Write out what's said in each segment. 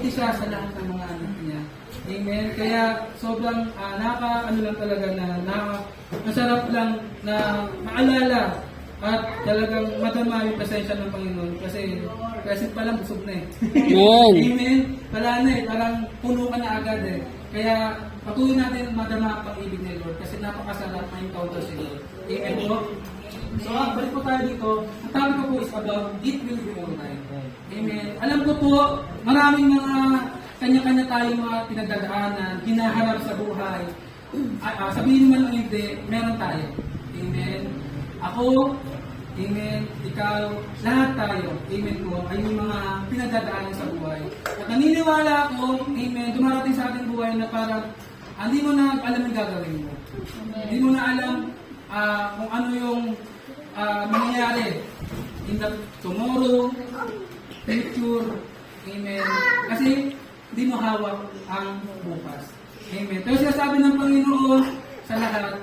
mabuti siya sa lahat ng mga anak niya. Amen. Kaya sobrang ano lang talaga na masarap lang na maalala at talagang madama yung presensya ng Panginoon kasi pa lang busog na eh. Amen. Amen. Wala na eh. Parang puno ka na agad eh. Kaya patuloy natin madama ang pag-ibig ni Lord kasi napakasarap na encounter si Lord. Amen po. So, balik po tayo dito. Ang topic ko po is about it will be alright. Amen. Alam ko po, maraming mga kanya-kanya tayong mga pinagdadaanan, hinaharap sa buhay. Sabihin naman ng hindi, meron tayo. Amen. Ako, amen, ikaw, lahat tayo, amen po, ay may mga pinagdadaanan sa buhay. At naniniwala ako, amen, dumarating sa ating buhay na parang hindi mo na alam yung gagawin mo. Hindi mo na alam kung ano yung mangyayari in the tomorrow, future, amen. Kasi hindi mo hawak ang bukas. Amen. Pero sinasabi ng Panginoon sa lahat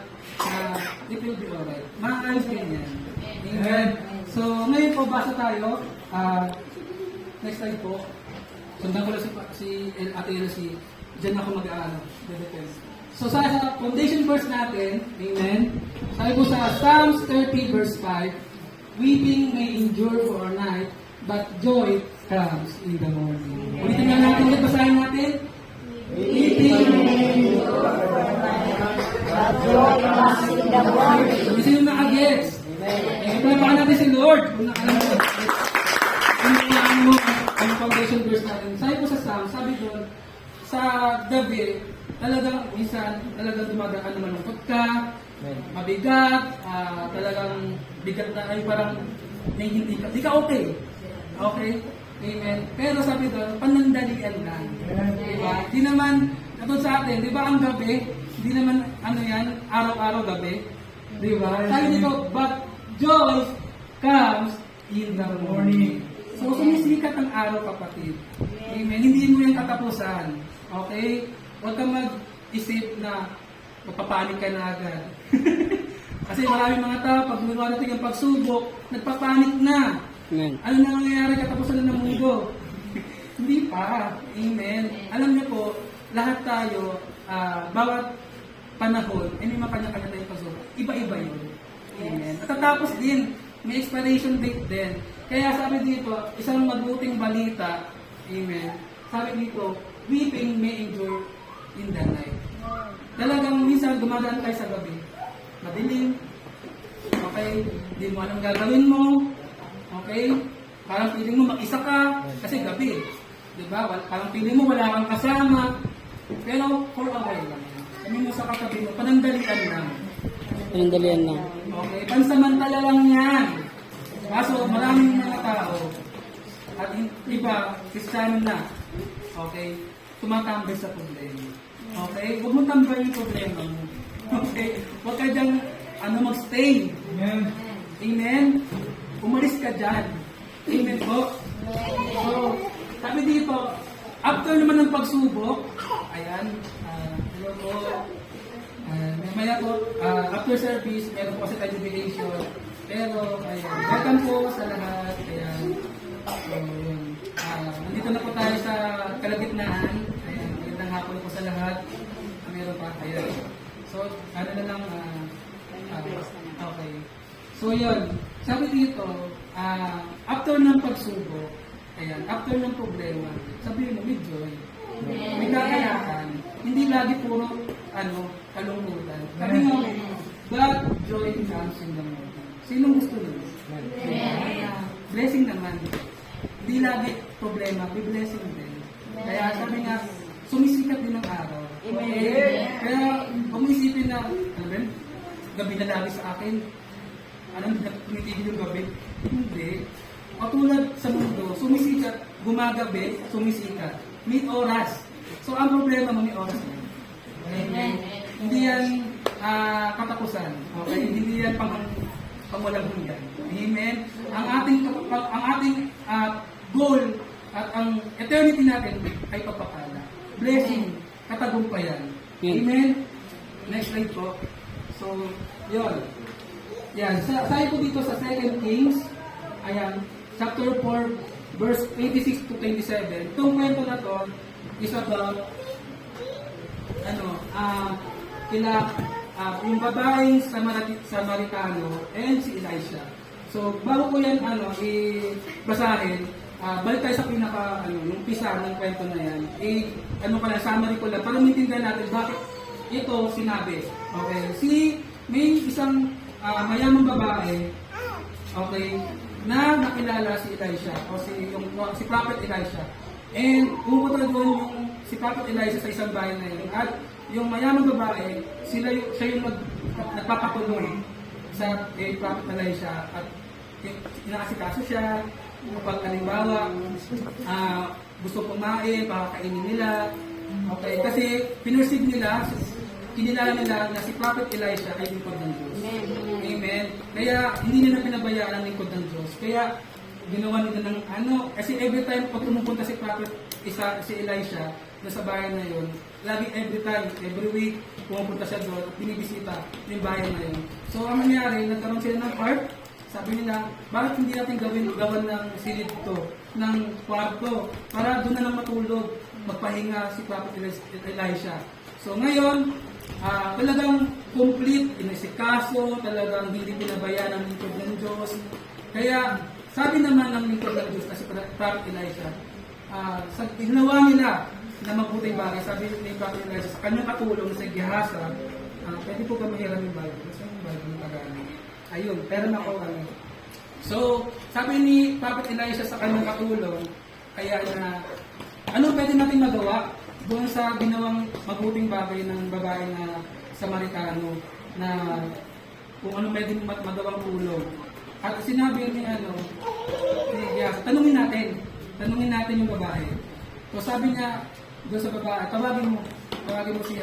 it will be alright. Maayos din yan. Amen. So, ngayon po, basa tayo. Next slide po. Sundan ko lang si Ate Elsie. Diyan ako mag-aano. So, sa foundation verse natin, amen, sabi po sa Psalms 30 verse 5, weeping may endure for a night, but joy comes in the morning. Ulitin na natin, ulit basahin natin. Weeping may endure for a night, but joy comes in the morning. So, sino nakagets? Palapakan natin si Lord. Kung nakalaman mo ang foundation verse natin. Sabi po sa Psalm, sabi doon, sa gabi, talagang minsan, talagang dumadaan na malungkot ka, mabigat, talagang bigat na ay parang hindi ka okay. Okay? Amen. Pero sabi doon, panandalian lang. Diba? Di naman, katulad sa atin, di ba ang gabi, di naman, araw-araw gabi. Diba? Sabi dito, but joy comes in the morning. So, sumisikat ang araw, kapatid. Amen. Hindi mo yung katapusan. Okay? Huwag kang mag-isip na magpapanik ka na agad. Kasi maraming mga tao, pag lumarating ang pagsubok, nagpapanik na. Amen. Ano na nangyayari katapusan na ng mundo? Hindi pa. Amen. Alam niyo po, lahat tayo, bawat panahon, may mga kanya-kanya tayong pagsubok. Iba-iba yun. Amen. At tatapos din, may expiration date din. Kaya sabi dito, isang mabuting balita, amen, sabi dito, weeping may endure in the night. Talagang minsan dumadaan tayo sa gabi. Madilim. Okay? Hindi mo alam gagawin mo. Okay? Parang feeling mo mag-isa ka kasi gabi. Diba? Parang feeling mo wala kang kasama. Pero for a while lang. Sabi mo sa katabi mo, panandalian lang. Panandalian lang. Okay? Pansamantala lang yan. Kaso maraming mga tao at iba, Kristiyano na. Okay? Tumatambay sa problema. Okay? Huwag mo tambay yung problema mo. Okay? Huwag ka dyan, mag-stay. Amen. Amen? Umalis ka dyan. Amen po? So, sabi dito, after naman ng pagsubok, ayan, hello po, maya po, after service, meron po kasi tayo jubilation. Pero, ayan, welcome po sa lahat. Ayan. So, yun. Nandito na po tayo sa kalagitnaan. Ayan, magandang hapon po sa lahat. Meron pa. Ayan. So, ano na lang, okay. So, yun. Sabi dito, after ng pagsubok, ayan, after ng problema, sabihin mo, may joy. May kakayahan. Hindi lagi puro, kalungkutan. Sabi nga, but joy comes in the morning. Sinong gusto nyo? Blessing naman. Hindi lagi problema, may blessing din. Kaya sabi nga, sumisikat din ang araw. Okay? Kaya kung isipin na, gabi na lagi sa akin, tumitigil yung gabi? Hindi. Patulad sa mundo, sumisikat, gumagabi, sumisikat. May oras. So ang problema mo, may oras na. Okay? Hindi yan katapusan. Okay? Hindi yan pangwalang hanggan. Amen? Ang ating goal at ang eternity natin ay pagpapala. Blessing, katagumpayan. Amen? Next slide po. So, yun. Yan. Sabi po dito sa 2 Kings, ayan, chapter 4, verse 86 to 27. Itong kwento na to is about yung babaeng Samaritano and si Elisha. So, bago ko yan basahin, balik tayo sa yung pisa ng kwento na yan. Summary ko lang, para maintindihan natin bakit ito sinabi. Okay, may isang mayamang babae, okay, na nakilala si Elisha, o si Prophet Elisha. And pumunta doon si Prophet Elisha sa isang bayan na yun. At yung mayamang babae, siya yung nagpapatuloy sa Prophet Elisha. At inaasikaso siya, kapag halimbawa, gusto kumain, pakakainin nila. Okay, kasi pinursig nila, kinilala nila na si Prophet Elisha ay lingkod ng Diyos. Amen. Kaya hindi nila pinabayaan ang lingkod ng Diyos. Kaya ginawa nila ng kasi every time pag pumupunta si Elisha na sa bayan na yun, every week, pumupunta siya doon at binibisita yung bayan na yun. So, ang nangyari, nagkaroon sila ng heart. Sabi nila, bakit hindi natin gawan ng silid ito, ng kwarto, para doon na lang matulog, magpahinga si Prophet Elisha. So, ngayon, talagang complete, inisikaso, talagang hindi pinabayaan ang lingkod ng Diyos. Kaya, sabi naman ng lingkod ng Diyos na si Prophet Elisha, ginawa nila na mabuting bagay. Sabi ni Prophet Elisha, sa kanyang katulong sa Gehasa, pwede po ba mahiram yung Bible? Kasi yung Bible yung Tagalog. Ayun, pero nako So, sabi ni Prophet Elisha sa kanyang katulong, kaya na, ano pwede natin magawa doon sa ginawang mabuting bagay ng babae na Samaritano, na kung ano pwede magawang tulong. At sinabi ni tanungin natin yung babae. So sabi niya doon sa babae, tawagin mo si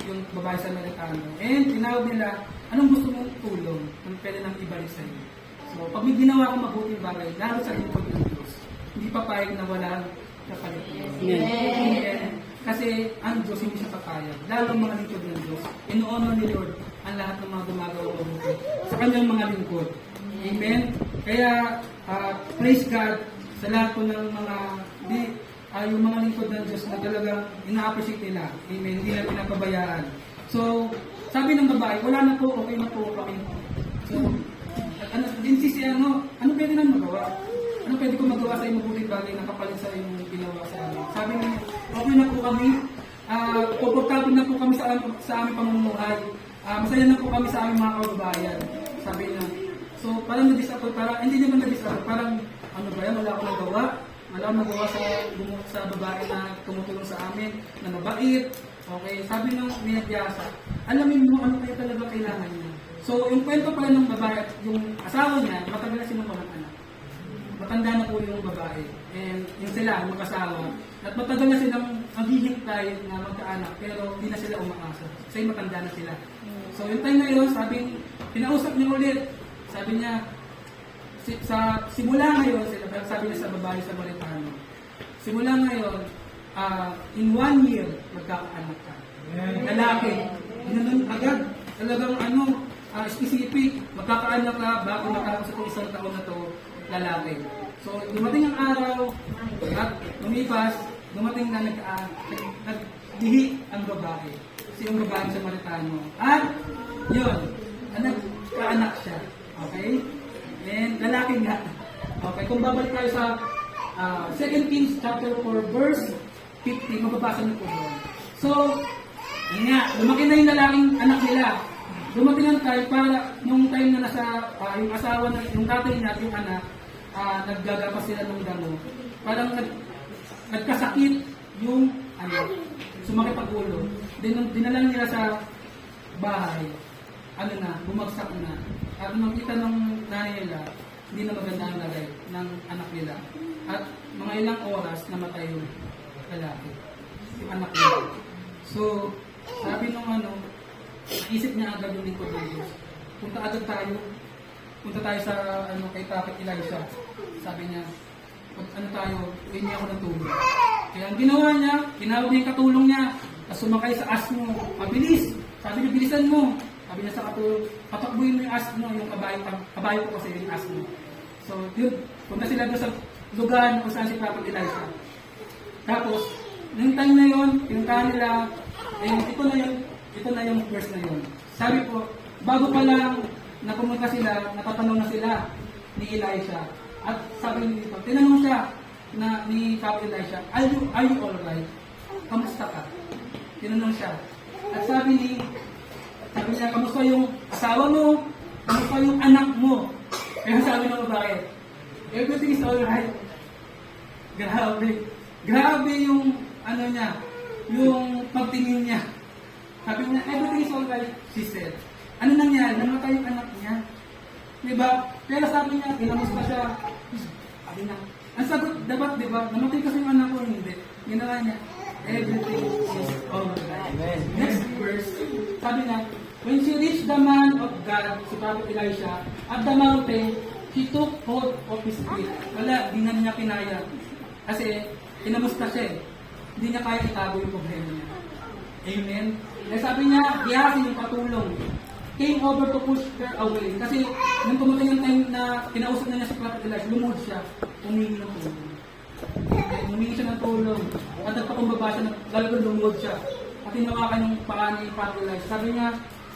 yung babae sa Samaritano. And tinawag nila, anong gusto mong tulong? Anong pwede nang ibalik sa iyo? So pag may ginawa akong mabuting bagay, lalo sa lingkod ng Diyos, hindi papayag na walang kapalit. Amen. Kasi ang Diyos hindi siya papayag. Lalo ang mga lingkod ng Diyos. Ino-honor ni Lord ang lahat ng mga gumagawa mabuti sa kanyang mga lingkod. Amen. Kaya praise God sa lahat po ng mga yung mga lingkod ng Diyos na talagang ina-appreciate nila. Amen. Hindi na pinapabayaan. So, sabi ng babae, wala na po, okay na po kami. So, ano pwede nang magawa? Ano pwede ko magawa sa iyo mabuting bagay na kapalit sa yung ginawa sa amin? Sabi niya, okay na po kami. Komportable na po kami sa aming pamumuhay. Masaya na po kami sa aming mga kababayan. Sabi niya. So, parang na-disappoint, hindi naman na-disappoint, parang, ano ba yan, wala akong nagawa. Wala akong nagawa sa babae na tumutulong sa amin, na mabait. Okay, sabi ng Minagbiasa, alamin mo ano kayo talaga kailangan niya. So, yung kwento pala ng babae, yung asawa niya, matagal na silang anak. Matanda na po yung babae. And yung sila, mag-asawa. At matagal na silang maghihintay na magkaanak, pero hindi na sila umaasa. Kasi matanda na sila. So, yung time na yun, pinausap niya ulit. Sabi niya, simula ngayon, sabi niya sa babae sa Samaritano, simula ngayon, in 1 year, magkakaanak ka. Lalaki. Ganun agad. Talagang specific, magkakaanak ka bago matapos itong isang taon na to, lalaki. So, dumating ang araw, at lumipas, dumating na nagdihi ang babae. Kasi yung babae sa Samaritano. At, yun, nagkaanak siya. Okay? And lalaki nga. Okay, kung babalik tayo sa 2 Kings chapter 4 verse 50, mababasa niyo po doon. So, yun nga, lumaki na yung lalaking anak nila. Dumating ang time para nung time na nasa yung asawa na yung tatay niya, yung anak, naggagapas sila ng damo. Parang nagkasakit yung sumakit ang ulo. Dinala nila sa bahay. Bumagsak na. At makita ng nanay nila, hindi na maganda ang lagay ng anak nila. At mga ilang oras, namatay yung lalaki. Yung anak nila. So, sabi nung naisip niya agad yung lingkod ng Diyos. Punta tayo sa kay Prophet Elisha. Sabi niya, huwin niya ako ng tulong. Kaya ang ginawa niya, tinawag niya yung katulong niya. At sumakay sa asno. Mabilis! Sabi niya, bilisan mo. Sabi niya sa katulong, patakbuhin mo yung asno, yung kabayo ko kasi yung asno. So, yun, punta sila doon sa lugar kung saan si Prophet Elijah. Tapos, nung time na yun, pinuntahan nila, ito na yung verse na yun. Sabi po, bago pa lang na pumunta sila, natatanong na sila ni Elisha. At sabi nito, tinanong siya ni Prophet Elisha, are you alright? Kamusta ka? Tinanong siya. At sabi niya, kamusta yung asawa mo? Kamusta yung anak mo? Kaya sabi ng babae, everything is alright. Grabe yung yung pagtingin niya. Sabi niya, everything is alright, she said. Ano nangyari? Namatay yung anak niya. Diba? Pero sabi niya, kinamusta siya. Sabi niya, ang sagot, dapat diba? Namatay kasi yung anak ko, hindi. Ginawa niya, everything is alright. Next verse, sabi niya, when she reached the man of God, si Prophet Elisha, at the mountain, he took hold of his feet. Wala, di na niya kinaya. Kasi, kinamusta siya eh. Hindi niya kaya itago yung problema niya. Amen? Eh sabi niya, biyasin yung katulong. Came over to push her away. Kasi, nung tumating yung time na kinausap na niya si Prophet Elijah, lumuhod siya. Humingi ng tulong. Humingi siya ng tulong. At nagpakumbaba siya, talagang lumuhod siya. At hinawakan yung paa ni Prophet Elijah. Sabi niya,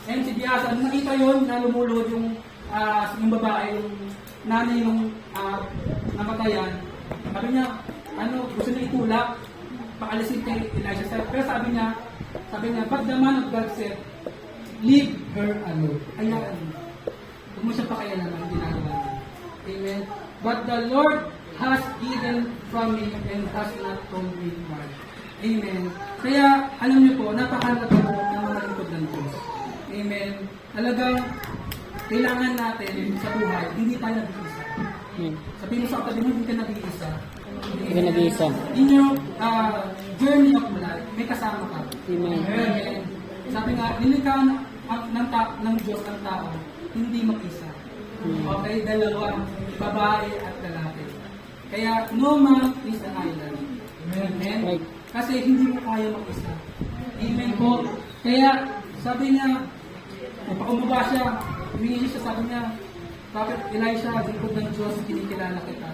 and si Biasa, nung nakita yun, na lumuluhod yung babae, yung nanay yung namatayan. Sabi niya, gusto niya itulak, paalisin kay Elijah. Pero sabi niya, but the man of God said, leave her alone. Hayaan mo. Huwag mo siya pakialaman, ginagawa niya. Amen. But the Lord has hidden from me and has not told me why. Amen. Kaya, alam niyo po, napakalaga po ng mga lingkod ng Diyos. Amen. Talagang, kailangan natin sa buhay, hindi tayo nag-iisa. Sabihin mo sa katabi mo, hindi ka nag-iisa. Hindi ka nag-iisa. In your journey of life, may kasama ka. Amen. Amen. Sabi nga, nilikha ng Diyos ang tao, hindi mag-isa. Okay, dalawa, babae at lalaki. Kaya, no man is an island. Amen. Right. Kasi hindi mo kaya mag-isa. Amen po. Kaya, sabi niya, pakumaba siya, humingi siya, sabi niya, Prophet Elisha, lingkod ng Diyos, kinikilala kita.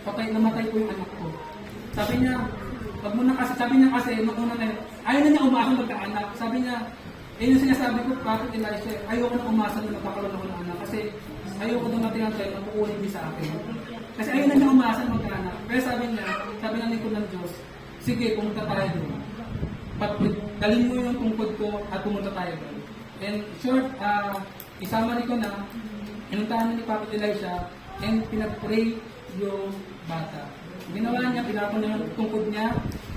Namatay po yung anak ko. Sabi niya, sabi niya kasi, nung una na yun, ayaw na niya umasa magkaanak. Sabi niya, yung sinasabi ko, Prophet Elisha, ayoko na umasa na magkakaroon ako ng anak. Kasi ayoko dumating ang time na kukunin niya sa akin. Kasi ayaw na niya umasa na magkaanak. Pero sabi ng lingkod ng Diyos, sige, pumunta tayo doon. Dalhin mo yung tungkod ko at pumunta tayo doon. And short, isama ko na, inuntahan ni Prophet Elisha and pinag-pray yung bata. Ginawa niya, pinapon niya yung tungkod niya,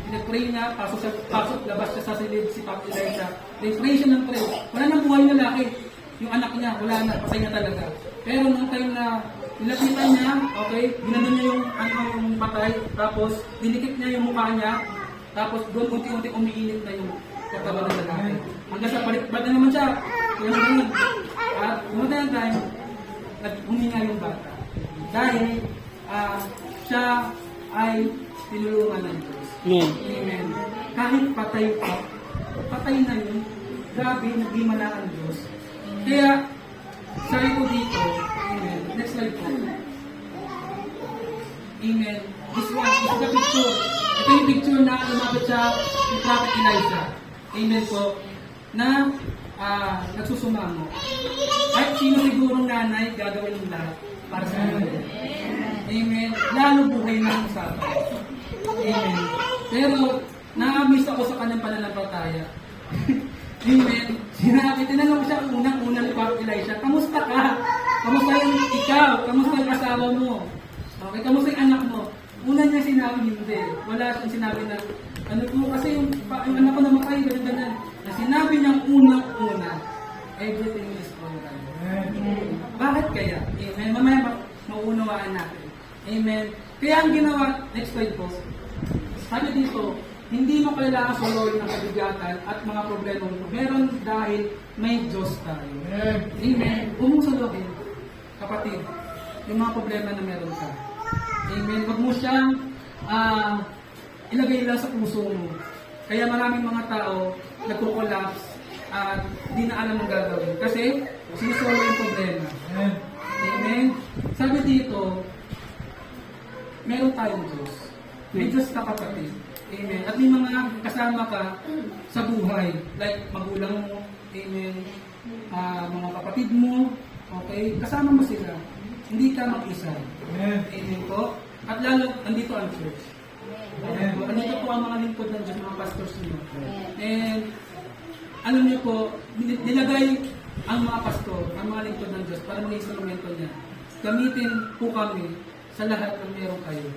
pinag-pray niya, pasok, labas siya sa silid si Prophet Elisha. Then pray siya ng pray. Wala nang buhay yung lalaki. Yung anak niya, wala na, patay niya talaga. Pero nung time na nilapitan niya, okay, ginano niya yung patay, tapos dinikit niya yung mukha niya, tapos doon unti-unti umiinit na yung katawan ng lalaki. Hanggang sa palikbad na naman siya. At noong time, huminga yung bata. Dahil siya ay tinulungan ng Diyos. Amen. Amen. Kahit patay na yun, grabe, nagimala ang Diyos. Kaya, sabi ko dito, amen. Next slide po. Amen. This one is the picture. Ito yung picture na lumapit siya ni Prophet Elijah. Amen po. Na nagsusumamo. At sino sigurong nanay gagawin ng lahat para sa kanila. Amen. Lalo buhay na usapan. Amen. Pero, na-miss ako sa kanyang pananampalataya. Amen. Tinanong ko siya unang-una ni Prophet Elisha, kamusta ka? Kamusta yung ikaw? Kamusta yung asawa mo? Okay, kamusta yung anak mo? Una niya sinabi, hindi. Wala siyang sinabi na, kasi yung anak ko namatay, ganyan. Na sinabi niyang unang-una, everything is alright. Bakit kaya? Amen. Mamaya maunawaan natin. Amen. Kaya ang ginawa, next slide po, sabi dito, hindi mo kailangan soloyin ng kabigatan at mga problema mo. Meron dahil may Diyos tayo. Amen. Huwag mong soloyin, kapatid, yung mga problema na meron ka. Amen. Huwag mo siyang ilagay lang sa puso mo. Kaya maraming mga tao nagko-collapse at di na alam ang gagawin. Kasi sinisolo yung problema. Amen. Sabi dito, meron tayong Diyos. May Diyos ka kapatid. Amen. At may mga kasama ka sa buhay. Like magulang mo. Amen. Mga kapatid mo. Okay? Kasama mo sila. Hindi ka mag-isa. Amen po. At lalo, andito ang church. Amen po. Andito po ang mga lingkod ng Diyos, mga pastors niyo. And alam niyo po, nilagay ang mga pastor, ang mga lingkod ng Diyos para maging instrumento niya. Gamitin po kami sa lahat ng meron kayo.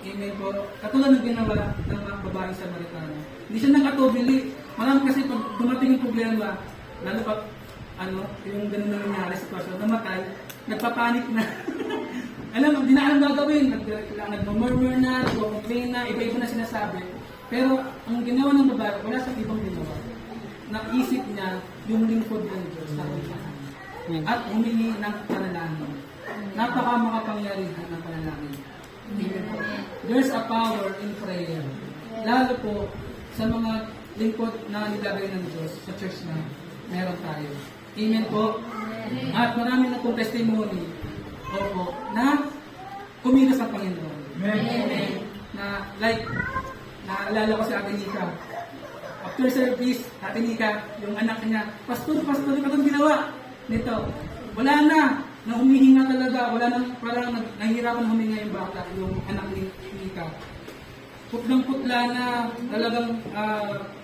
Amen po. Katulad ng ginawa ng mga babae sa Amerikano. Hindi siya nag-atubili. Marami kasi pag dumating yung problema, lalo pa, yung ganun na nangyari sa sitwasyon, namatay, nagpapanik na. Alam mo, di na alam gagawin. Nag-murmur na, nag-complain na, iba-iba na sinasabi. Pero ang ginawa ng babae, wala sa ibang ginawa. Naisip niya yung lingkod ng Diyos na at humingi ng panalangin. Napaka-makapangyarihan ng panalangin. There's a power in prayer. Lalo po sa mga lingkod na nilagay ng Diyos sa church na meron tayo. Amen po. At marami na pong testimony. Opo. Na kumilos ang Panginoon. Amen. Na like, naalala ko si Ate Nika. After service, Ate Nika, yung anak niya, Pastor, katong ginawa nito. Wala na. Na humihinga talaga. Wala na, parang nahihirapan huminga yung bata, yung anak ni Nika. Putlang-putla na, talagang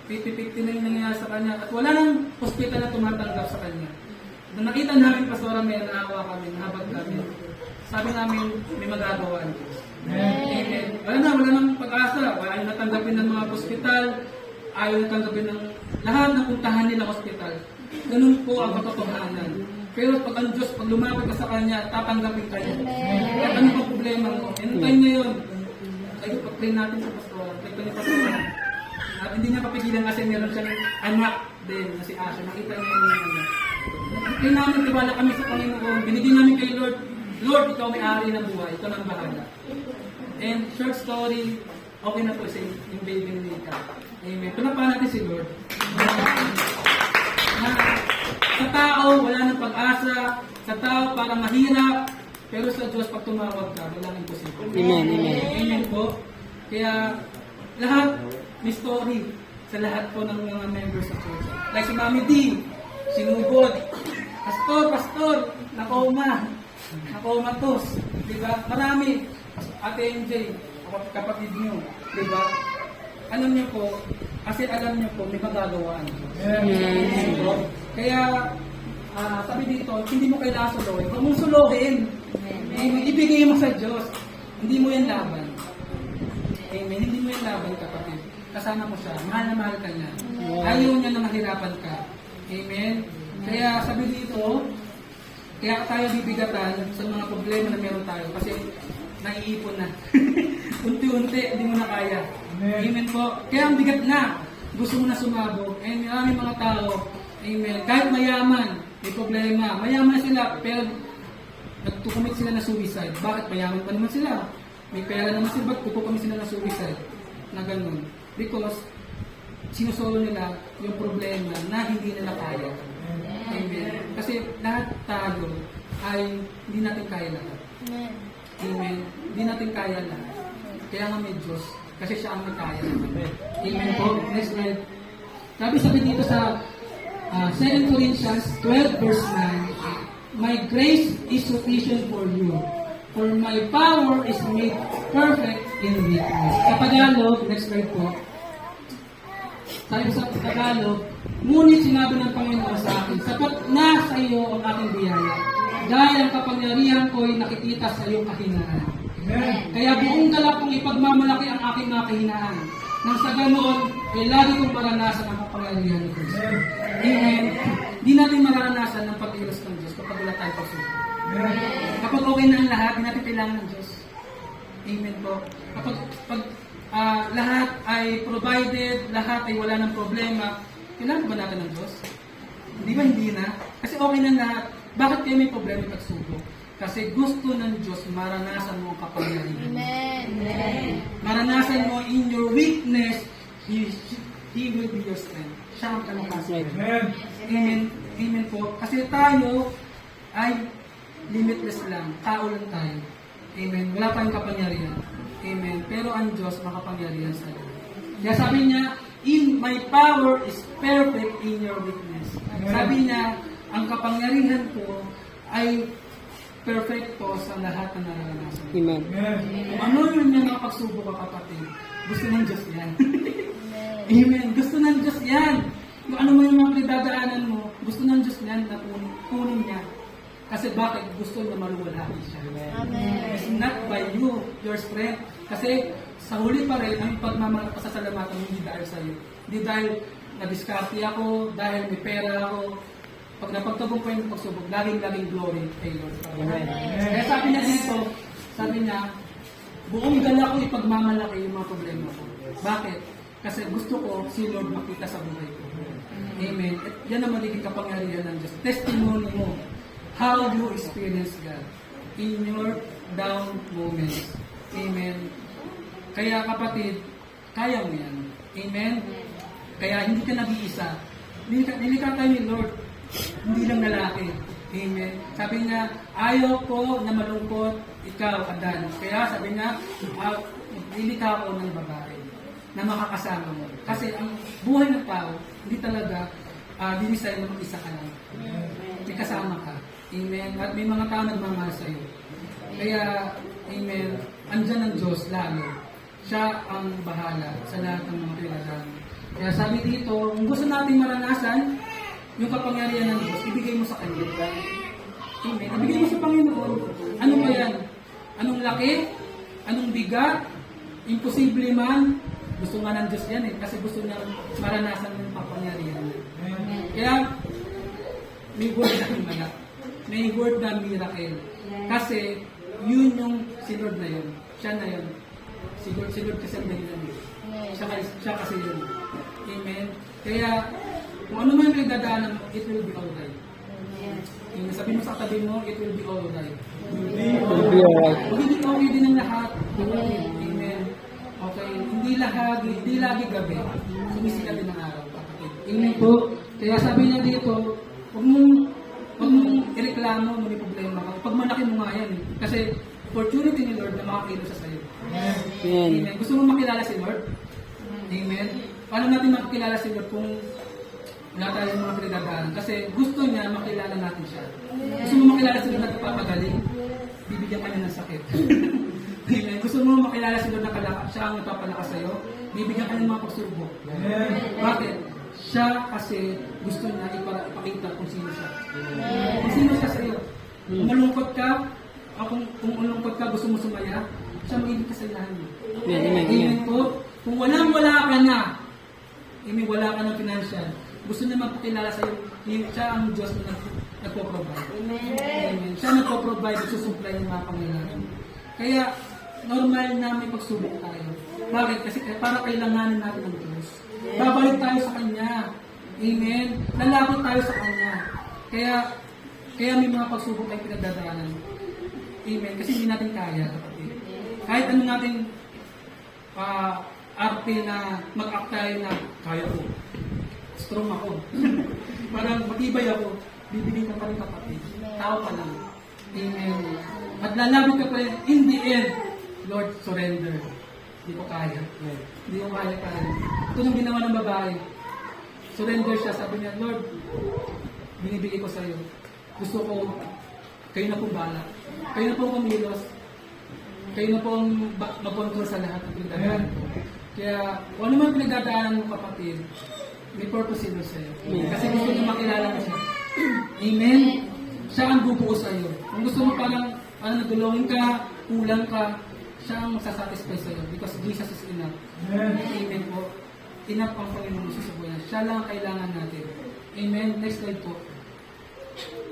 50-50 na yung nangyayari sa kanya. At wala nang hospital na tumatanggap sa kanya. Nung nakita namin, Pastora, may naawa kami, nahabag kami. Sabi namin, may magagawa ang Diyos. Amen. Wala nang pag-asa. Wala yung natanggapin ng mga hospital. Ayaw natanggapin ng lahat ng puntahan nilang hospital. Ganun po ang katotohanan. Pero pag ang Diyos, pag lumapit ka sa Kanya, tatanggapin kayo. At ano pa problema mo? Yan time na yun. Kayo, pag-pray natin sa Pastora. Pray ka ni Pastora. At hindi niya papigilan kasi meron siyang anak din na si Asha. Nakita niya yung anak. Pray namin, tiwala kami sa Panginoon. Binigyan namin kay Lord. Lord, ikaw may-ari ng buhay. Ikaw nang bahala. And short story, okay na po sa yung baby ni Nika. Amen. Pinapahan natin si Lord. Na, sa tao, wala nang pag-asa. Sa tao, parang mahirap. Pero sa Diyos, pag tumawag ka, wala nang imposible. Amen. Amen. Amen po. Kaya, lahat may story sa lahat po ng mga members sa church. Like si Mami D, sinugod. Pastor, nakomatos. Diba? Marami. Ate MJ, kapatid nyo. Diba? Alam nyo po, kasi alam nyo po, may magagawaan. Diba? Kaya, sabi dito, hindi mo kailangan suluhin. Huwag mong suluhin. Amen. Ibigay mo sa Diyos. Hindi mo yan laban. Amen. Hindi mo yan laban, kapatid. Kasama mo siya. Mahal na mahal ka niya. Ayaw niya na mahirapan ka. Amen. Kaya sabi dito, kaya tayo bibigatan sa mga problema na meron tayo kasi naiipon na. Unti-unti, hindi mo na kaya. Amen po. Kaya ang bigat na. Gusto mo na sumabog. And maraming mga tao, amen, kahit mayaman, may problema. Mayaman sila, pero nagtukumit sila na suicide. Bakit? Mayaman pa naman sila. May pera naman sila, ba't kukukumit sila na suicide? Na ganun. Because, sinusolo nila yung problema na hindi nila kaya. Amen. Kasi lahat tayo ay hindi natin kaya lahat. Amen. Hindi natin kaya lahat. Kaya nga may Diyos. Kasi siya ang may kaya. Amen po. Next slide. Sabi dito sa 2 Corinthians 12 verse 9, My grace is sufficient for you, for my power is made perfect in weakness. Sa Tagalog, next slide po. Sabi sa Tagalog, ngunit sinabi ng Panginoon sa akin, sapat na sa iyo ang aking biyaya, dahil ang kapangyarihan ko ay nakikita sa iyong kahinaan. Kaya buong galak kong ipagmamalaki ang aking mga kahinaan, nang sa ganoon ay lagi kong maranasan ang kapangyarihan ni Kristo. Amen. Di natin maranasan ang pag-ilos ng Diyos kapag wala tayong pagsubok. Kapag okay na ang lahat, di natin kailangan ng Diyos. Amen po. Kapag lahat ay provided, lahat ay wala ng problema, kailangan ba natin ng Diyos? Di ba hindi na? Kasi okay na lahat. Bakit kayo may problema at pagsubok? Kasi gusto ng Diyos maranasan mo ang kapangyarihan. Amen. Maranasan mo in your weakness, He will be your strength. Siya ang kalakasan. Amen. Amen po. Kasi tayo ay limitless lang. Tao lang tayo. Amen. Wala tayong kapangyarihan. Amen. Pero ang Diyos makapangyarihan sa iyo. Kaya sabi niya, in my power is perfect in your weakness. Sabi niya, ang kapangyarihan ko ay perfecto sa lahat ng nararanasan. Amen. Kung ano yun yung mga pagsubok ka, kapatid, gusto ng Diyos yan. Amen. Gusto ng Diyos yan. Kung ano mo yung mga pinagdadaanan mo, gusto ng Diyos yan na kunin niya. Kasi bakit? Gusto na maluwalhati siya. It's not by you, your strength. Kasi sa huli pa rin, ang pagmamasasalamatan mo hindi dahil sa iyo. Hindi dahil na-discarte ako, dahil may pera ako. Pag napagtagumpay ng pagsubok, laging glory kay Lord. Kaya sabi niya dito, sabi niya, buong dala ko ipagmamalaki yung mga problema ko. Bakit? Kasi gusto ko si Lord makita sa buhay ko. Amen. At yan ang magiging kapangyarihan ng Diyos. Testimony mo how you experience God in your down moments. Amen. Kaya kapatid, kaya mo yan. Amen. Kaya hindi ka nag-iisa. Nilikha tayo ni Lord. Hindi lang lalaki. Amen. Sabi niya, ayaw ko na malungkot ikaw, Adan. Kaya sabi niya, nilikha ko ng babae na makakasama mo. Kasi ang buhay ng tao, hindi talaga dinisay na mag-isa ka lang. May kasama ka. Amen. At may mga tao nagmamahal sa iyo. Kaya, amen, andyan ang Diyos lalo. Siya ang bahala sa lahat ng mga pinagdaan. Kaya sabi dito, kung gusto nating maranasan yung kapangyarihan ng Diyos, ibigay mo sa Kanya. Amen. Ibigay mo sa Panginoon. Ano ba yan? Anong laki? Anong bigat? Imposible man? Gusto nga ng Diyos yan eh. Kasi gusto niya maranasan yung kapangyarihan. Kaya, may word na himala. May word na miracle. Kasi, yun yung si Lord na yun. Siya na yun. Si Lord kasi ang dahilan yun. Siya kasi yun. Amen. Kaya, kung ano man may dadaanan mo, it will be alright. Amen. Sabi mo sa tabi mo, it will be alright. It will be alright. Magiging okay din ang lahat. Amen. Okay. Hindi lagi gabi. Sumisikat din ang araw. Kapatid. Amen po. Kaya sabi niya dito, huwag mong ireklamo mo yung problema ka. Pag malaki mo nga yan eh. Kasi opportunity ni Lord na makakilos sa iyo. Amen. Amen. Gusto mo makilala si Lord? Amen. Paano natin makikilala si Lord kung wala tayong mga pinagdadaanan? Kasi gusto niya makilala natin siya. Gusto mo makilala si Lord na nagpapagaling? Bibigyan ka niya ng sakit. Amen. Gusto mo makilala si Lord na siya ang nagpapalakas sa iyo? Bibigyan ka niya ng mga pagsubok. Bakit? Siya kasi gusto niya ipakita kung sino siya. Kung sino siya sa iyo. Kung malungkot ka, o kung malungkot ka, gusto mo sumaya, siya magiging kasayahan mo. Amen. Amen po. Kung wala ka na, wala ka ng financial, gusto niya magpakilala sa iyo, siya ang Diyos na nagpo-provide. Amen. Siya nagpo-provide, susupply ng mga pangailangan. Kaya, normal na may pagsubok tayo. Bakit? Kasi para kailanganin natin ng Diyos. Babalik tayo sa Kanya. Amen. Lalapit tayo sa Kanya. Kaya may mga pagsubok tayong pinagdadaanan. Amen. Kasi hindi natin kaya, kapatid. Kahit ano natin arte na mag-act tayo na kaya ko. Strong ako. Parang matibay ako. Bibigyan ka pa rin, kapatid. Tao ka lang. Amen. At lalapit ka pa rin. In the end, Lord, surrender. Hindi ko kaya. Hindi ko kaya pa rin. Ito yung ginawa ng babae. Surrender siya. Sabi niya, Lord, binibigay ko sa iyo. Gusto ko, kayo na pong bala. Kayo na pong kumilos. Kayo na pong mag-control sa lahat ng pinagdadaanan ko. Kaya, kung ano man pinagdadaanan mo, kapatid, may purpose yun sa iyo. Kasi gusto niya makilala mo siya. Amen? Siya ang bubuo sa iyo. Kung gusto mo parang nagulongin ka, kulang ka, siya ang sasatisfy sa iyo because Jesus is enough. Amen po. Enough ang Panginoon sa buhay. Siya lang ang kailangan natin. Amen. Next slide po.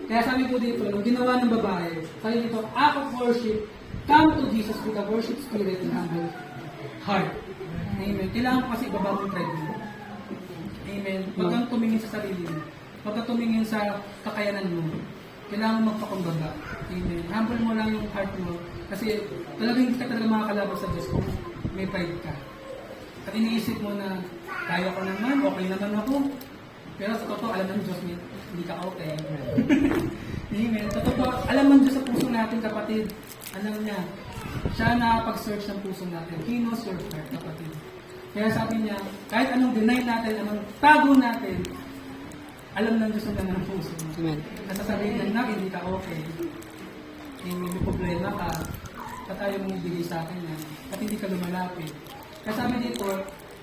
Kaya sabi po dito, yung ginawa ng babae, sabi dito, act of worship, come to Jesus with a worship spirit and humble heart. Amen. Kailangan ko kasi ibaba mo yung pride mo. Amen. Huwag kang tumingin sa sarili mo. Huwag kang tumingin sa kakayanan mo. Kailangan magpakumbaba. Amen. Humble mo lang yung heart mo. Kasi talagang hindi ka talaga makakalaban sa Diyos kung may pride ka. At iniisip mo na, kaya ko naman, okay naman ako. Pero sa totoo, alam ng Diyos, hindi ka okay. Amen. Sa totoo, alam ng Diyos sa puso natin, kapatid. Alam niya. Siya nakapag-search ng puso natin. He knows your heart, kapatid. Kaya sabi niya, kahit anong deny natin, anong tago natin, alam ng Diyos ang ganda ng puso mo. Amen. Nasasabihin niya na, hindi ka okay. May problema ka, at ayaw mong ibigay sa akin yan, at hindi ka lumalapit. Kaya sabi dito,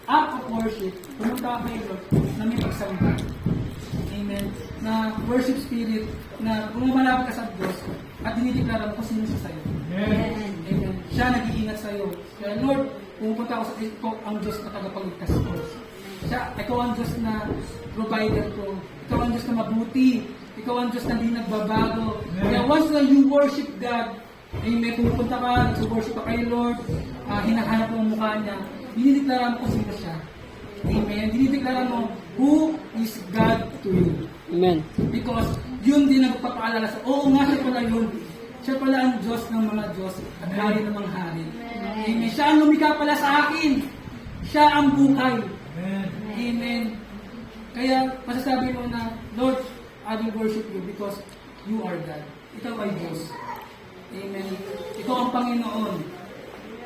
act of worship, pumunta ka kay Lord na may pagsamba. Amen. Na worship spirit, na bumalapit ka sa Diyos, at dinideklara mo kung sino siya sa'yo. Amen. Amen. Siya nag-iingat sa'yo. Kaya Lord, pumunta ako sa ikaw ang Diyos na tagapagligtas ko. Siya, ikaw ang Diyos na provider ko. Ikaw ang Diyos na mabuti. Ikaw ang Diyos na hindi nagbabago. Kaya once na you worship God, amen, pupunta ka, nag-worship ka kay Lord, hinahanap mo ang mukha niya, dinideklara mo kung sino siya. Amen. Dinideklara mo who is God to you. Amen. Because yun din ang magpapaalala sa, oo nga, siya pala yun. Siya pala ang Diyos ng mga Diyos at hari ng mga hari. Amen. Siya ang lumikha pala sa akin. Siya ang buhay. Amen. Kaya masasabi mo na, Lord, I will worship you because you are God. Ikaw ay Diyos. Amen. Ikaw ang Panginoon.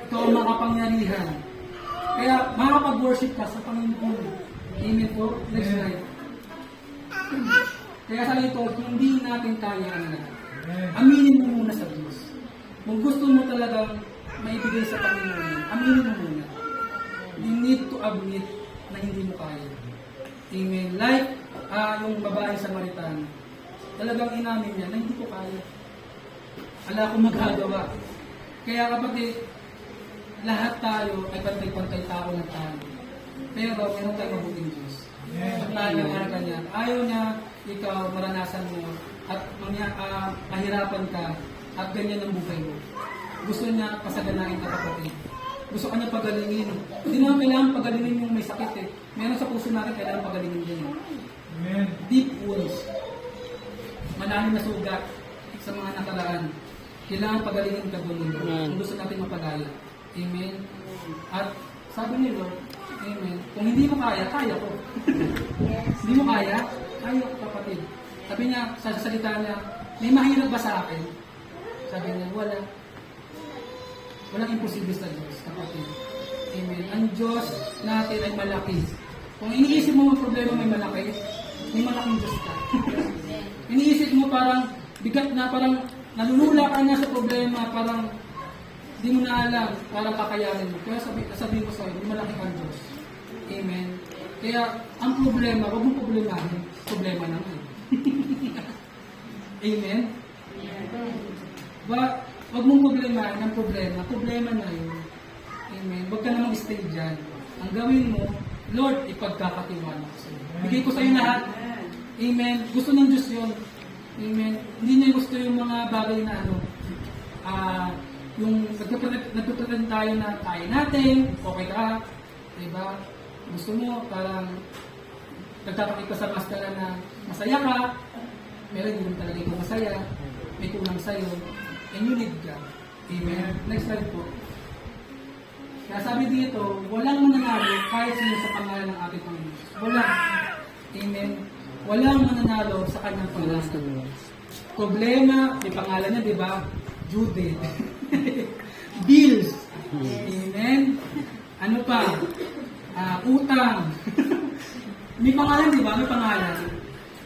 Ikaw ang makapangyarihan. Kaya makakapag-worship ka sa Panginoon. Amen po. Next slide. Kaya sa ito, hindi natin kaya ang lahat. Aminin mo muna sa Diyos. Kung gusto mo talagang maibigay sa Panginoon, aminin mo muna. You need to admit na hindi mo kaya. Amen. Like yung babae Samaritan, talagang inamin niya na hindi ko kaya. Wala akong magagawa. Kaya kapatid, lahat tayo ay pantay-pantay tao ng tayo. Pero meron tayong mabuting Diyos. At nangangaraga niya. Ayaw niya ikaw maranasan mo at mahirapan ka at ganyan ang buhay mo. Gusto niya pasaganain ka, kapatid. Gusto ka niya pagalingin. Hindi naman kailangan pagalingin yung may sakit eh. Meron sa puso natin kailangan pagalingin din. Amen. Deep wounds. Malalim na sugat sa mga nakaraan. Kailangan pagalingin ka doon. Kung gusto natin mapagaya. Amen. At sabi ni Lord, amen. Kung hindi mo kaya, kaya ko. Hindi mo kaya, kaya ko, kapatid. Sabi niya, sa salita niya, may mahirap ba sa akin? Sabi niya, wala. Walang imposible sa Diyos, kapatid. Amen. Ang Diyos natin ay malaki. Kung iniisip mo ang problema may malaki, may malaking Diyos ka. Iniisip mo parang bigat na, parang nalulula ka na sa problema, parang di mo na alam, parang kakayanin mo. Kaya sabihin ko sa'yo, may malaki kang Diyos. Amen. Kaya ang problema, huwag mong problemahin. Problema naman. Amen. Huwag mong problemahin ang problema. Problema na yun. Amen. Huwag ka namang stay dyan. Ang gawin mo, Lord, ipagkakatiwala ko sa'yo. Bigay ko sa'yo lahat. Amen. Gusto ng Diyos yun. Amen. Hindi niya gusto yung mga bagay na yung nagpapretend tayo na kaya natin, okay ka, diba? Gusto mo, parang nagkakakita sa maskara na masaya ka, pero hindi mo talaga ikaw masaya, may kulang sa'yo, and you need God. Amen. Next slide po. Kaya sabi dito, walang mananalo kahit sino sa pangalan ng ating Panginoon. Wala. Amen. Walang mananalo sa kanyang pangalan. Problema, may pangalan niya, di ba? Judith. Bills. Amen. Ano pa? Utang. May pangalan, di ba? May pangalan.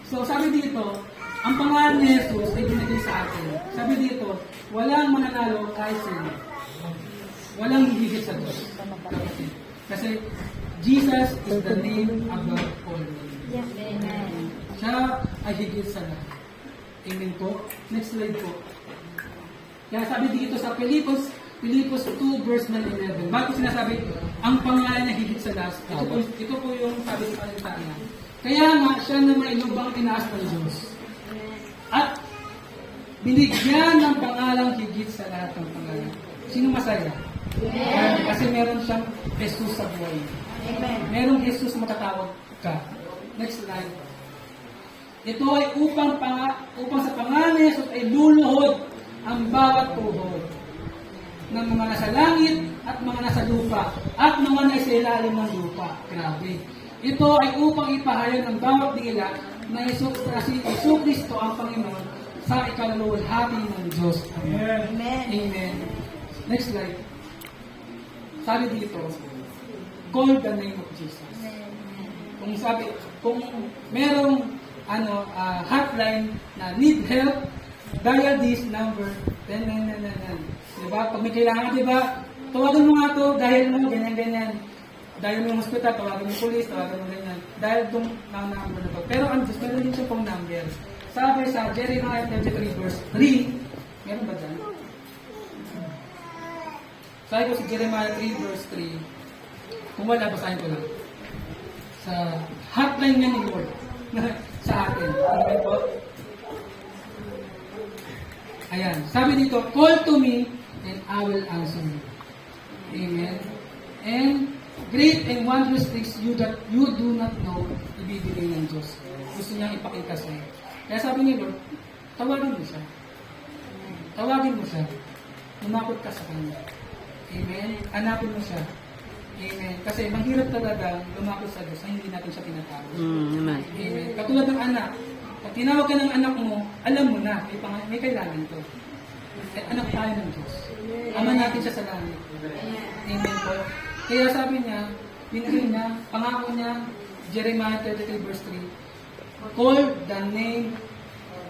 So, sabi dito, ang pangalan ni Jesus ay binigay sa atin. Sabi dito, walang mananalo kahit sino. Walang hihigit sa Diyos. Kasi Jesus is the name above all names. Amen. Siya ay higit sa lahat. Amen po. Next slide po. Kaya sabi dito sa Pilipos 2 verse 9-11. Bakit sinasabi, ang pangalan na higit sa lahat? Ito po yung sabi sa kanila niya. Kaya nga, siya na may lubang inaas ng Diyos. At binigyan ng pangalang higit sa lahat ng pangalan. Sino masaya? Amen. Kasi meron siyang Jesus sa buhay. Amen. Merong Jesus matatawag ka. Next slide. Ito ay upang sa pangalan ni Jesus ay luluhod ang bawat tuhod ng mga nasa langit at mga nasa lupa at mga nasa ilalim ng lupa. Grabe. Ito ay upang ipahayag ng bawat dila na si Kristo ang Panginoon sa ikaluluwalhati ng Diyos. Amen. Amen. Next slide. Sabi dito, call the name of Jesus. Kung merong hotline na need help, dial this number, then. Diba? Pag may kailangan, diba? Tawagan mo nga to, dahil mo, ganyan. Dahil mo yung hospital, tawagan mo yung police, tawagan mo ganyan. Dahil itong number na to. Pero meron din siya phone number. Sabi sa Jeremiah 33 verse 3, meron ba dyan? Sabi ko sa Jeremiah 3 verse 3, kung wala, basahin ko lang. Sa hotline niya ni Lord, sa atin. Amen po? Ayan. Sabi dito, call to me and I will answer you. Amen. And great and wondrous things that you do not know, ibibigay ng Diyos. Gusto niyang ipakita sa iyo. Kaya sabi ni Lord, tawagin mo siya. Tawagin mo siya. Lumakot ka sa Kanya. Amen. Hanapin mo siya. Amen. Kasi mahirap talaga lumakot sa Diyos na hindi natin siya tinatawag. Amen. Amen. Katulad ng anak. Pag tinawag ka ng anak mo, alam mo na, may kailangan to. At anak tayo ng Diyos. Ama natin siya sa langit. Amen po. Kaya sabi niya, binigay niya, pangako niya, Jeremiah 33 verse 3, call the name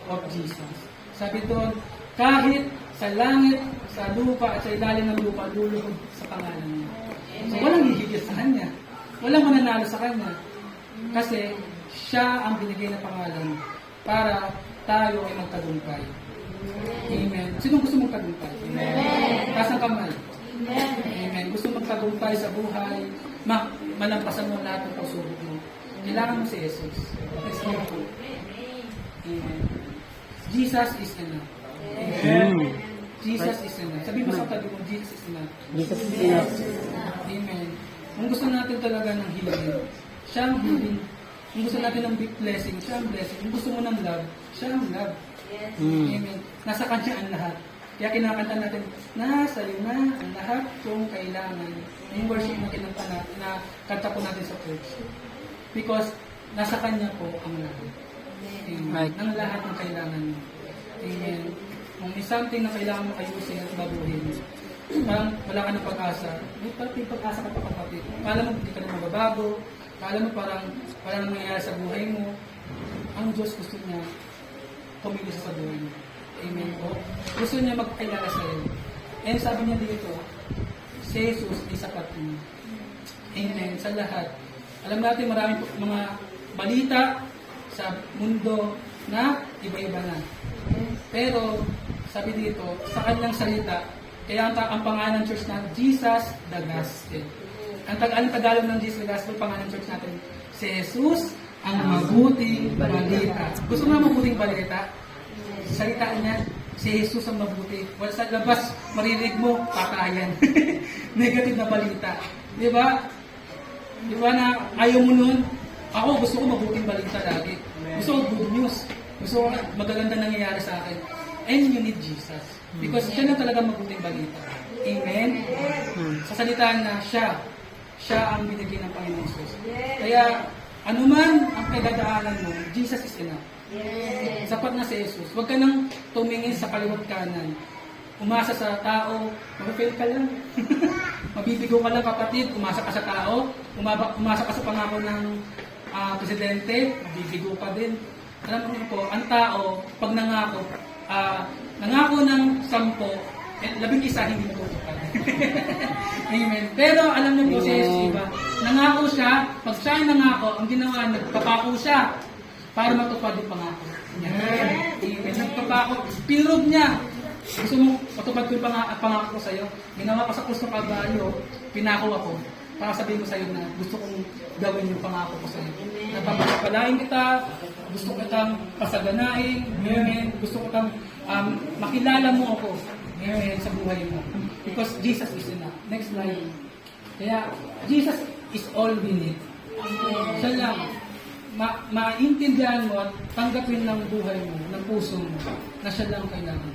of Jesus. Sabi doon, kahit sa langit, sa lupa, at sa ilalim ng lupa, luluhod sa pangalan niya. So walang hihigit sa kanya. Walang mananalo sa kanya. Kasi siya ang binigay na pangalan para tayo ay magtagumpay. Amen. Sino gusto mong tagumpay? Amen. Taas ang kamay. Amen. Gusto mong tagumpay sa buhay, malampasan mo lahat ng pagsubok mo. Kailangan mo si Jesus. Next slide po. Amen. Jesus is enough. Amen. Jesus is enough. Sabi mo sa tabi mo, Jesus is enough. Jesus is enough. Amen. Kung gusto natin talaga ng healing, siya ang healing. Kung gusto natin ng big blessing, siya ang blessing. Kung gusto mo ng love, siya ang love. Amen. Nasa Kanya ang lahat. Kaya kinakanta natin, nasa iyo na ang lahat kung kailangan. Yung worship na kinanta natin, na kanta po natin sa church. Because nasa Kanya po ang lahat. Amen. Right. Ang lahat ng kailangan mo. Amen. Kung may something na kailangan mo ayusin at baguhin, parang wala ka ng pag-asa, may pag-asa ka pa kapatid. Kala mo hindi ka na mababago, kala mo parang wala nang mangyayari sa buhay mo. Ang Diyos gusto niya kumilos sa buhay mo. Amen po. Gusto niya magpakilala sa iyo. And sabi niya dito, si Jesus ay sapat niya. Amen. Sa lahat. Alam natin maraming mga balita sa mundo na iba-iba na. Pero sabi dito, sa kanyang salita, kaya ang pangalan ng church na Jesus the Gospel. Ang Tagalog ng Jesus the Gospel, pangalan ng church natin, si Jesus ang mabuting balita. Gusto mo na mabuting balita? Salita niya, si Jesus ang mabuti. Wala sa labas, marinig mo, patayan. Negative na balita. Di ba? Di ba na ayaw mo nun? Ako, gusto ko mabuting balita lagi. Gusto ko good news. Gusto ko magaganda nangyayari sa akin. And you need Jesus. Because siya na talaga mabuting balita. Amen? Sa salita na siya ang binigay ng Panginoon Jesus. Kaya, anuman ang kagagaanan mo, Jesus is enough. Sapat na si Jesus. Huwag ka nang tumingin sa kaliwat kanan. Umasa sa tao, mag-fail ka lang. Mabibigo ka lang kapatid, umasa ka sa tao, umasa ka sa pangako ng presidente, mabibigo ka din. Alam mo po, ang tao, pag nangako ng 10, 11 hindi matutupad. Amen. Pero alam niyo po si Jesus, diba? Nangako siya, pag siya ay nangako, ang ginawa, nagpapako siya para matupad yung pangako. Amen. Nagpapako, pinrove niya. Gusto mo matupad ko yung pangako ko sa'yo? Ginawa ko sa krus ng Kalbaryo, pinako ako. Para sabihin ko sa'yo na gusto kong gawin yung pangako ko sa'yo. Napapalain kita, gusto ko kitang pasaganain, amen. Gusto ko kitang makilala mo ako, amen, sa buhay mo. Because Jesus is enough. Next slide. Kaya, Jesus is all we need. Siya lang, maintindihan mo at tanggapin ng buhay mo, ng puso mo, na siya lang kailangan.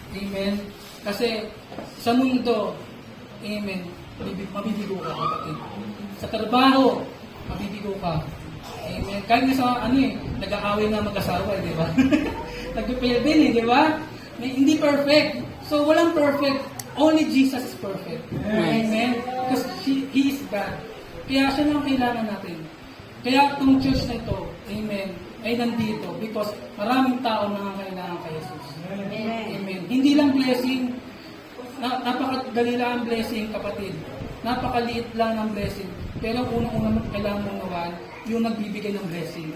Amen. Kasi, sa mundo, amen, mabibigo ka, kapatid. Sa trabaho, mabibigo ka. Amen. Kahit nga sa, nag-aaway na mag-asawa, di ba? Nagpipil din, di ba? Hindi perfect. So, walang perfect. only Jesus is perfect. Amen? Because He is God. Kaya siya lang kailangan natin. Kaya itong church na ito, amen, ay nandito because maraming tao nangangailangan kay Jesus. Amen. Hindi lang blessing, napakadali lang ang blessing, kapatid. Napakaliit lang ng blessing. Pero unang-unang kailangan mong nawaan, yung nagbibigay ng blessing.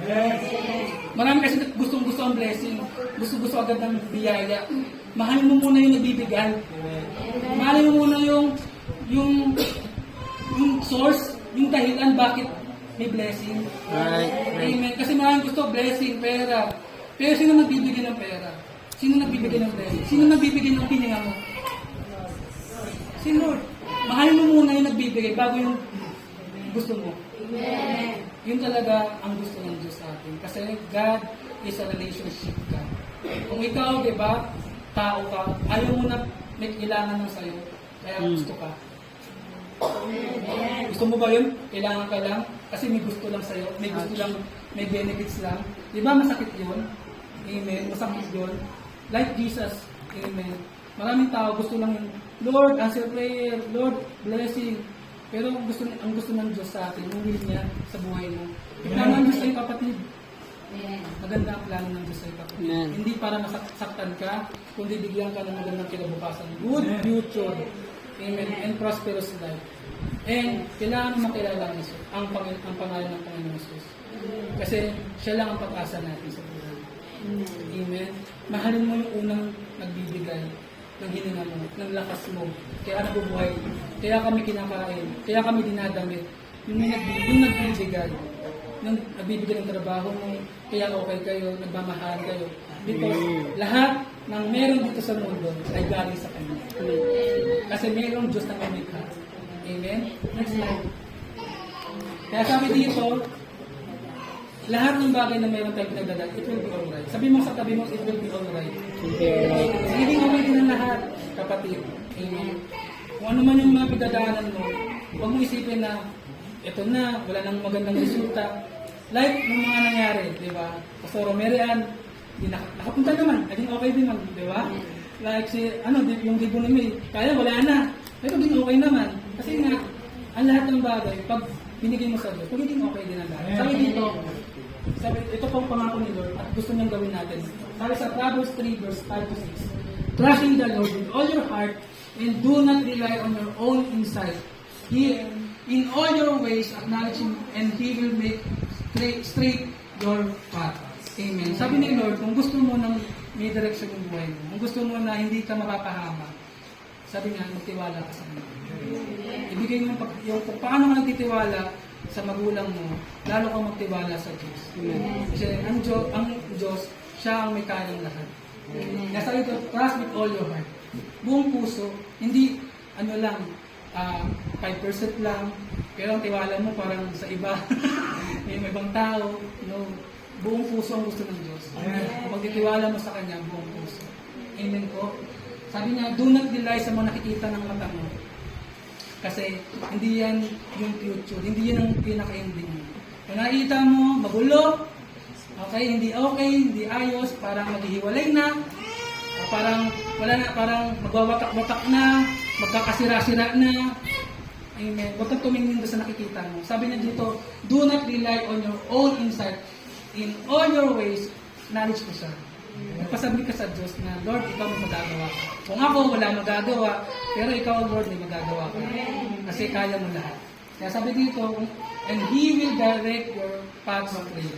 Marami kasi gustong-gusto ang blessing. Gusto-gusto agad ng biyaya. Mahalin mo muna yung nagbibigay. Mahalin mo muna yung source, yung dahilan bakit may blessing. Right. Amen. Kasi maraming gusto blessing, pera. Pero sino nagbibigay ng pera? Sino nagbibigay ng blessing? Sino nagbibigay ng hininga mo? Si Lord. Mahalin mo muna yung nagbibigay bago yung gusto mo. Yun talaga ang gusto ng Diyos sa atin. Kasi God is a relationship God. Kung ikaw, di ba, tao ka, ayaw mo na may kailangan ng sayo, kaya gusto ka. Gusto mo ba yun? Kailangan ka lang? Kasi may gusto lang sa'yo, may gusto lang, may benefits lang. Di ba masakit yun? Amen. Masakit yun. Like Jesus. Amen. Maraming tao gusto lang yung, Lord, answer prayer. Lord, blessing. Pero ang gusto ng Diyos sa atin, yung will niya sa buhay mo. Plano ng Diyos sa'yo, kapatid. Maganda ang plano ng Diyos sa'yo, kapatid. Amen. Hindi para masaktan ka, kundi bigyan ka ng magandang kinabukasan. Good future. Amen. And prosperous life. And kailangan makilala ng Jesus, ang pangalan ng Panginoon Jesus. Kasi siya lang ang pag-asa natin sa buhay. Amen. Mahalin mo yung unang nagbibigay ng hininga mo, ng lakas mo. Kaya nabubuhay. Kaya kami kinakain. Kaya kami dinadamit. Yung nagbibigay. Yung nagbibigay ng trabaho mo. Kaya okay kayo, nagmamahal kayo. Because lahat ng meron dito sa mundo ay galing sa Kanya. Kasi mayroong Diyos na kamikha. Amen? Next slide. Kaya sabi dito, lahat ng bagay na mayroon tayong pinagdadal, it will be alright. Sabi mo sa tabi mo, it will be alright. Hindi okay din ang lahat, kapatid. Amen. Kung ano man yung mga pinagdadaanan mo, huwag mo isipin na, ito na, wala nang magandang resulta. Like yung mga nangyari, di ba? Pastor Romerian, nakapunta naman, naging okay din naman, di ba? Like si, yung Dibo ni May, kaya wala na. Pero din okay naman. Kasi nga, ang lahat ng bagay, pag binigay mo sa Diyos, magiging okay din ang lahat. Sabi, ito pong pangako ni Lord at gusto niyang gawin natin. Sabi sa Proverbs 3 verse 5 to 6, trust in the Lord with all your heart and do not rely on your own insight. In all your ways acknowledge Him and He will make straight your path. Amen. Sabi ni Lord, kung gusto mo ng may direction ng buhay mo, kung gusto mo na hindi ka mapapahama, sabi niya, magtiwala ka sa Kanya. Ibigay mo yung paano ka nagtitiwala sa magulang mo, lalo kang magtiwala sa Diyos. Kasi ang Diyos, siya ang may kayang lahat. Nasa ito, trust with all your heart. Buong puso, hindi ano lang, 5% lang, pero ang tiwala mo parang sa iba, may ibang tao, buong puso ang gusto ng Diyos. Kung magtitiwala mo sa Kanya, buong puso. Amen po. Sabi niya, do not rely sa mga nakikita ng mata mo. Kasi hindi yan yung future, hindi yan ang pinaka-ending mo. Kung nakikita mo, magulo, okay, hindi ayos, parang maghihiwalay na, o parang wala na, parang magwawatak-watak na, magkakasira-sira na. Amen. Huwag kang tumingin doon sa nakikita mo. Sabi niya dito, do not rely on your own insight. In all your ways, knowledge mo siya. Nagpasabi ka sa Diyos na, Lord, ikaw may magagawa ka. Kung ako, wala magagawa, pero ikaw, Lord, may magagawa ka. Kasi kaya mo lahat. Kaya sabi dito, and He will direct your paths of way.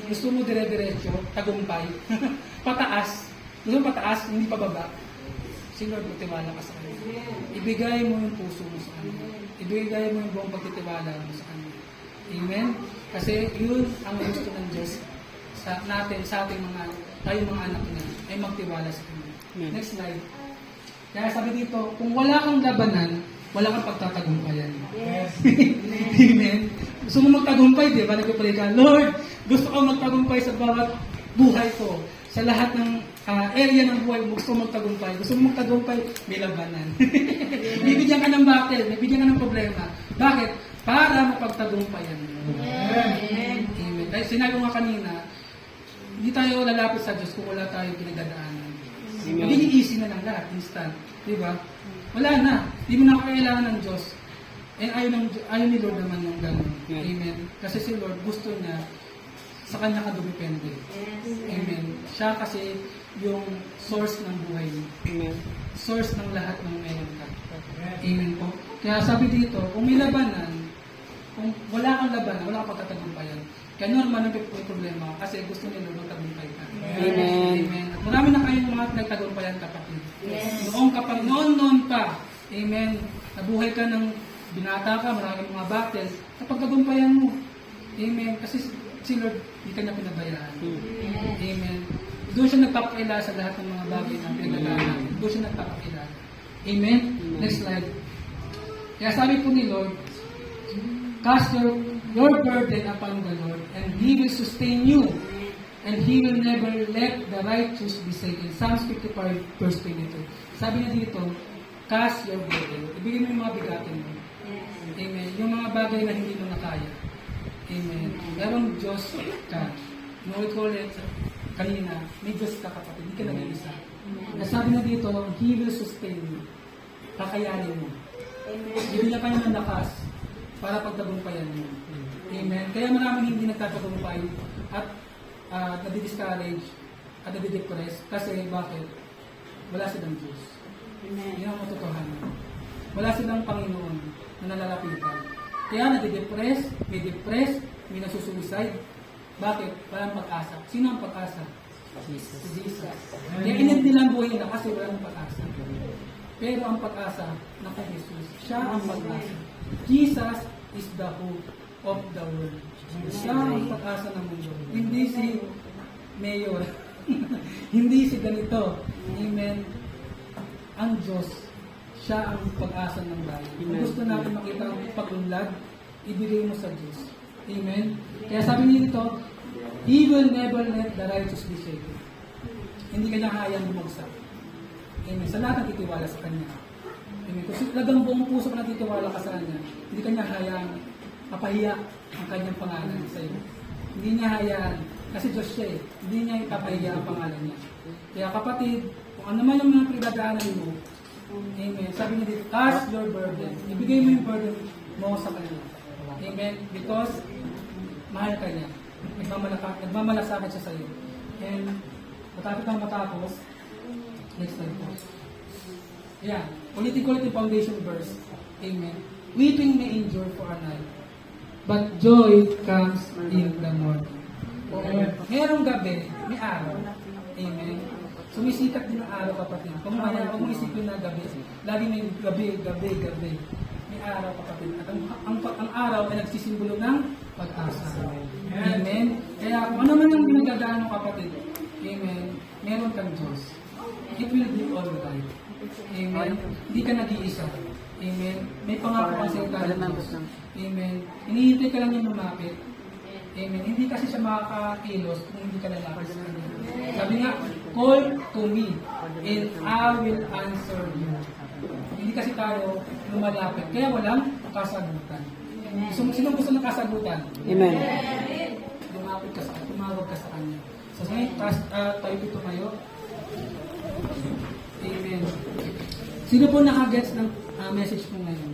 Gusto mo dire-diretso, tagumpay, pataas. Gusto mo pataas, hindi pababa. Si Lord, magtiwala ka sa Kanya. Ibigay mo yung puso mo sa Kanya. Ibigay mo yung buong pagtitiwala mo sa Kanya. Amen? Kasi yun ang gusto ng Diyos sa ating tayo mga anak niya, ay magtiwala sa Kanya. Next slide. Kaya sabi dito, kung wala kang labanan, wala kang pagtatagumpayan. Amen? Gusto mo magtagumpay, di ba? Nagpapalay ka, Lord, gusto ko magtagumpay sa bawat buhay ko. Sa lahat ng area ng buhay mo, gusto mo magtagumpay. Gusto mo magtagumpay, may labanan. Bibigyan ka ng battle, bibigyan ka ng problema. Bakit? Para mapagtagumpayan mo. Amen. Dahil sinabi ko nga kanina, hindi tayo lalapit sa Diyos kung wala tayong pinagdadaanan. Magiging easy na lang lahat, instant. Di ba? wala na. Hindi mo na kailangan ng Diyos. And ayaw ni Lord naman yung gano'n. Amen. Amen. Kasi si Lord, gusto niya, sa kanya ka dumipende. Amen. Siya kasi yung source ng buhay mo. Amen. Source ng lahat ng meron ka. Amen po. Kaya sabi dito, kung may labanan, kung wala kang labanan, wala kang pagtatagumpayan. Kaya normal na may problema kasi gusto ni Lord magtagumpay ka. Amen. Amen. At marami na kayong mga nagtagumpayan, kapatid. Noon pa, amen, nabuhay ka ng binata ka, maraming mga battles, kapag tagumpayan mo. Amen. Kasi si Lord, hindi ka niya pinabayaan. Amen. Doon siya nagpapakilala sa lahat ng mga bagay na pinagdadaanan natin. Doon siya nagpapakilala. Amen? Next slide. Kaya sabi po ni Lord, cast your burden upon the Lord, and He will sustain you, and He will never let the righteous be shaken. Psalms 55 verse 22. Sabi na dito, cast your burden. Ibigay mo yung mga bigatin mo. Amen. Yung mga bagay na hindi mo nakaya. Amen. Merong Diyos ka. No, we call it kanina, may Diyos ka, kapatid. Hindi ka nag-iisa. Nasabi na dito, He will sustain you. Kakayanin mo. Bibigyan ka niya ng lakas para pagtagumpayan mo. Amen. Kaya maraming hindi nagtatagumpay at nadi-discourage at nadi-depress kasi bakit? Wala silang Diyos. Yan ang katotohanan. Wala silang Panginoon na nalalapitan. Kaya nadi-depress, may nasusuicide. Bakit? Walang pag-asa. Sino ang pag-asa? Jesus. Si Jesus. Kaya init nila ang buhay nila kasi walang pag-asa. Pero ang pag-asa na kay Jesus, siya ang pag-asa. Jesus is the hope of the world. Siya ang pag-asa ng mundo. Hindi si Mayor. Hindi si ganito. Amen. Ang Diyos, siya ang pag-asa ng bayan. Kung gusto natin makita ang pagunlad, ibigay mo sa Diyos. Amen. Kaya sabi niya dito, He will never let the righteous be shaken. Hindi kanya hayang bumagsak. Amen. Sa lahat ng titiwala sa Kanya. Amen. Kung talagang buong puso ka natitiwala ka sa Kanya, hindi Kanya hayang papahiya ang Kanyang pangalan sa iyo. Hindi niya hayaan, kasi Diyos siya eh. Hindi niya ipapahiya ang pangalan niya. Kaya kapatid, kung ano man yung mga pinagdaanan mo, amen. Sabi niya dito, cast your burden. Ibigay mo yung burden mo sa Kanya. Amen. Because mahal ka niya. Nagmamalasakit siya sa iyo. And matapos ang matapos, next slide po. Ayan. Ulitin ko ulit yung foundation verse. Amen. Weeping may endure for a night, but joy comes in the morning. Merong gabi, may araw. Amen. Sumisikat din ang araw, kapatid. Kung mo isipin na gabi, lagi may gabi. May araw, kapatid. At ang araw ay nagsisimbolo ng pag-asa. Amen. Kaya kung ano man ang pinagdadaan ng kapatid, amen, meron kang Diyos. It will be all right. Amen. Hindi ka nag-iisa. Amen. May pangako ka sa Diyos. Amen. Hinihintay ka lang yung lumapit. Amen. Hindi kasi siya makakakilos kung hindi ka lalapit sa Kanya. Sabi nga, call to me and I will answer you. Hindi kasi tayo lumalapit. Kaya walang kasagutan. Sino gusto ng kasagutan? Amen. Lumapit ka sa Kanya. Tumawag ka sa Kanya. So, ngayon, tayo dito kayo. Amen. Sino po nakagets ng message ko ngayon?